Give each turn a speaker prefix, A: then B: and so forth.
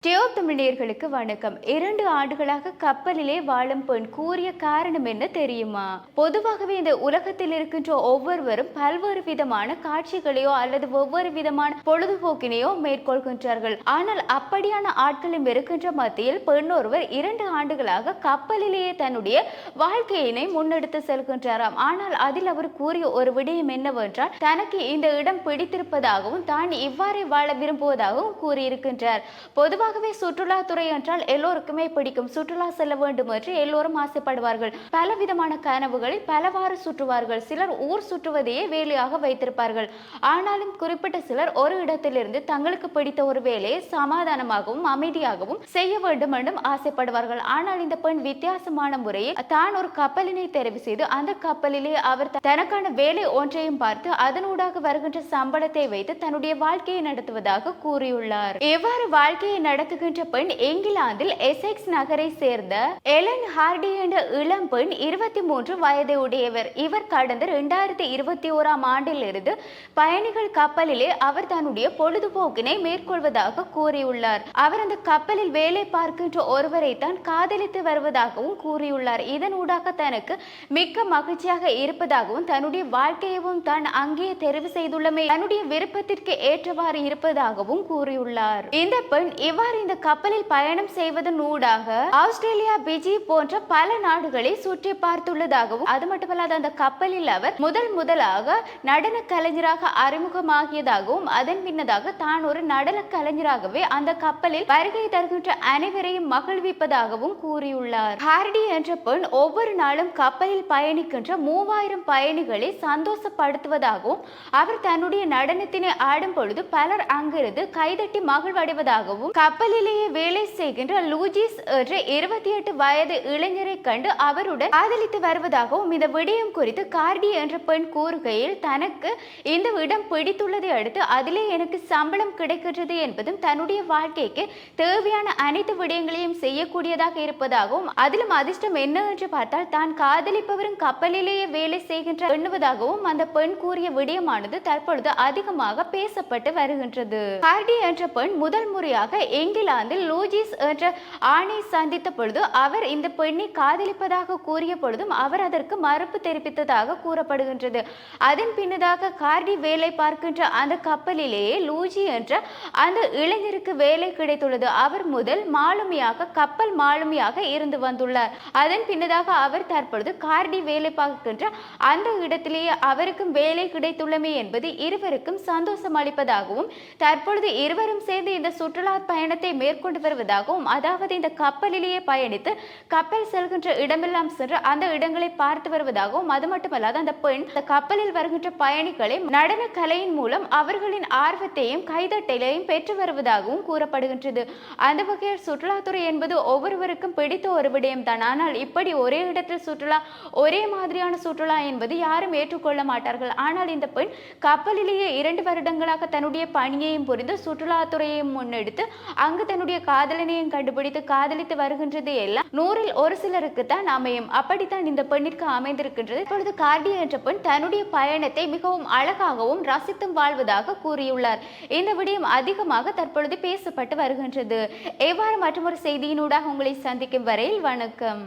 A: Diop தமிழர்களுக்கு வணக்கம். 2 ஆண்டுகளாக கப்பலிலே வாழும் பெண் கூறிய காரணம் என்ன தெரியுமா? பொதுவாகவே இந்த உலகத்தில் இருக்கின்ற ஒவ்வொருவரும் பல்வேறு விதமான காட்சிகளையோ அல்லது ஒவ்வொரு விதமான பொழுதுபோக்கினையோ மேற்கொள்கின்றார்கள். ஆனால் அப்படியான ஆட்களும் இருக்கின்ற மத்தியில் பெண் ஒருவர் 2 ஆண்டுகளாக கப்பலிலேயே தன்னுடைய வாழ்க்கையினை முன்னெடுத்து செல்கின்றாராம். ஆனால் அதில் அவர் கூறிய ஒரு விடயம் என்னவென்றால், தனக்கு இந்த இடம் பிடித்திருப்பதாகவும் தான் இவ்வாறே வாழ விரும்புவதாகவும் கூறியிருக்கின்றார். பொதுவாக சுற்றுலாத்துறை என்றால் எல்லோருக்குமே பிடிக்கும். சுற்றுலா செல்ல வேண்டும் என்று எல்லோரும் ஆசைப்படுவார்கள். பலவிதமான கனவுகளில் பலவாறு சுற்றுவார்கள். சிலர் ஊர் சுற்றுவதையே வேலையாக வைத்திருப்பார்கள். ஆனாலும் குறிப்பிட்ட சிலர் ஒரு இடத்திலிருந்து தங்களுக்கு பிடித்த ஒரு வேலையை சமாதானமாகவும் அமைதியாகவும் செய்ய வேண்டும் என்றும் ஆசைப்படுவார்கள். ஆனால் இந்த பெண் வித்தியாசமான முறையில் தான் ஒரு கப்பலினை தெரிவு செய்து அந்த கப்பலிலே அவர் தனக்கான வேலை ஒன்றையும் பார்த்து அதனூடாக வருகின்ற சம்பளத்தை வைத்து தன்னுடைய வாழ்க்கையை நடத்துவதாக கூறியுள்ளார். எவ்வாறு வாழ்க்கையை நடத்துகின்ற பெண் இங்கிலாந்தில் எசெக்ஸ் நகரை சேர்ந்த எலன் ஹார்டி என்ற இளம் பெண் 23 வயதை உடையவர். இவர் கடந்த 2021ஆம் ஆண்டிலிருந்து பயணிகள் கப்பலிலே அவர் தன்னுடைய பொழுதுபோக்கினை மேற்கொள்வதாக கூறியுள்ளார். அவர் அந்த கப்பலில் வேலை பார்க்கின்ற ஒருவரை தான் காதலித்து வருவதாகவும் கூறியுள்ளார். இதனூடாக தனக்கு மிக்க மகிழ்ச்சியாக இருப்பதாகவும் தன்னுடைய வாழ்க்கையவும் தான் அங்கே தெரிவு செய்துள்ளமை தன்னுடைய விருப்பத்திற்கு ஏற்றவாறு இருப்பதாகவும் கூறியுள்ளார். இந்த பெண் இவ்வாறு இந்த கப்பலில் பயணம் செய்வதன் ஊடாக ஆஸ்திரேலியா, பிஜி போன்ற பல நாடுகளை சுற்றி பார்த்துள்ளதாகவும் அது மட்டுமல்லாது அந்த கப்பலில் அவர் முதலாக நடன கலைஞராக அறிமுகமாகியதாகவும் அதன் பின்னதாக தான் ஒரு நடன கலைஞராகவே அந்த கப்பலில் வருகை தருகின்ற அனைவரையும் மகிழ்விப்பதாகவும் கூறியுள்ளார். ஹார்டி என்ற பெண் ஒவ்வொரு நாளும் கப்பலில் பயணிக்கின்ற 3000 பயணிகளை சந்தோஷப்படுத்துவதாகவும் அவர் தன்னுடைய நடனத்தினை ஆடும் பொழுது பலர் அங்கிருந்து கைதட்டி மகிழ்வடைவதாகவும் கப்பலிலேயே வேலை செய்கின்ற லூஜிஸ் என்ற 28 வயது இளைஞரை கண்டு அவருடன் காதலித்து வருவதாகவும் இந்த விடயம் குறித்து கார்டி என்ற பெண் கூறுகையில், தனக்கு இந்த இடம் பிடித்துள்ளதை அடுத்து அதிலே எனக்கு சம்பளம் கிடைக்கின்றது என்பதும் தன்னுடைய வாழ்க்கைக்கு தேவையான அனைத்து விடயங்களையும் செய்யக்கூடியதாக இருப்பதாகவும் அதிலும் அதிர்ஷ்டம் என்ன என்று பார்த்தால் தான் காதலிப்பவரும் கப்பலிலேயே வேலை செய்கின்ற எண்ணுவதாகவும் அந்த பெண் கூறிய விடயமானது தற்பொழுது அதிகமாக பேசப்பட்டு வருகின்றது. கார்டி என்ற பெண் முதல் முறையாக இங்கிலாந்தில் லூஜிஸ் என்ற ஆணை சந்தித்த பொழுது அவர் இந்த பெண்ணை காதலிப்பதாக கூறிய பொழுதும் அவர் அதற்கு மறுப்பு தெரிவித்ததாக கூறப்படுகின்றது. அதன் பின்னதாக கார்டி வேலை பார்க்கின்ற அந்த கப்பலிலேயே லூஜி என்ற அந்த இளைஞருக்கு வேலை கிடைத்துள்ளது. அவர் முதல் மாலுமியாக கப்பல் மாலுமியாக இருந்து வந்துள்ளார். அதன் பின்னதாக அவர் தற்பொழுது கார்டி வேலை பார்க்கின்ற அந்த இடத்திலேயே அவருக்கும் வேலை கிடைத்துள்ளமை என்பது இருவருக்கும் சந்தோஷம் அளிப்பதாகவும் தற்பொழுது இருவரும் சேர்ந்து இந்த சுற்றுலா பயணத்தை மேற்கொண்டு வருவதாகவும் அதாவது இந்த கப்பலிலேயே பயணித்து கப்பல் செல்கின்ற இடமெல்லாம் சென்று அந்த இடங்களை பார்த்து வருவதாகவும் அது மட்டுமல்லாது அந்த பெண் அந்த கப்பலில் வருகின்ற பயணிகளை நடன கலையின் மூலம் அவர்களின் ஆர்வத்தையும் கைதட்டலையும் பெற்று வருவதாகவும் கூறப்படுகின்றது. அந்த வகையில் சுற்றுலாத்துறை என்பது ஒவ்வொருவருக்கும் பிடித்த ஒரு விடயம் தான். ஆனால் இப்படி ஒரே இடத்தில் சுற்றுலா ஒரே மாதிரியான சுற்றுலா என்பது யாரும் ஏற்றுக்கொள்ள மாட்டார்கள். ஆனால் இந்த பெண் கப்பலிலேயே 2 வருடங்களாக தன்னுடைய பணியையும் புரிந்து சுற்றுலாத்துறையையும் முன்னெடுத்து அங்கு தன்னுடைய காதலனையும் கண்டுபிடித்து காதலித்து வருகின்றது எல்லாம் 100ல் ஒரு சிலருக்கு தான் அமையும். அப்படித்தான் இந்த பெண்ணிற்கு அமைந்திருக்கின்றது. இப்பொழுது கார்டி என்ற பெண் தன்னுடைய பயணத்தை மிகவும் அழகாகவும் ரசித்தும் வாழ்வதாக கூறியுள்ளார். இந்த விடயம் அதிகமாக தற்பொழுது பேசப்பட்டு வருகின்றது. எவ்வாறு மற்றொரு செய்தியினூடாக உங்களை சந்திக்கும் வரையில் வணக்கம்.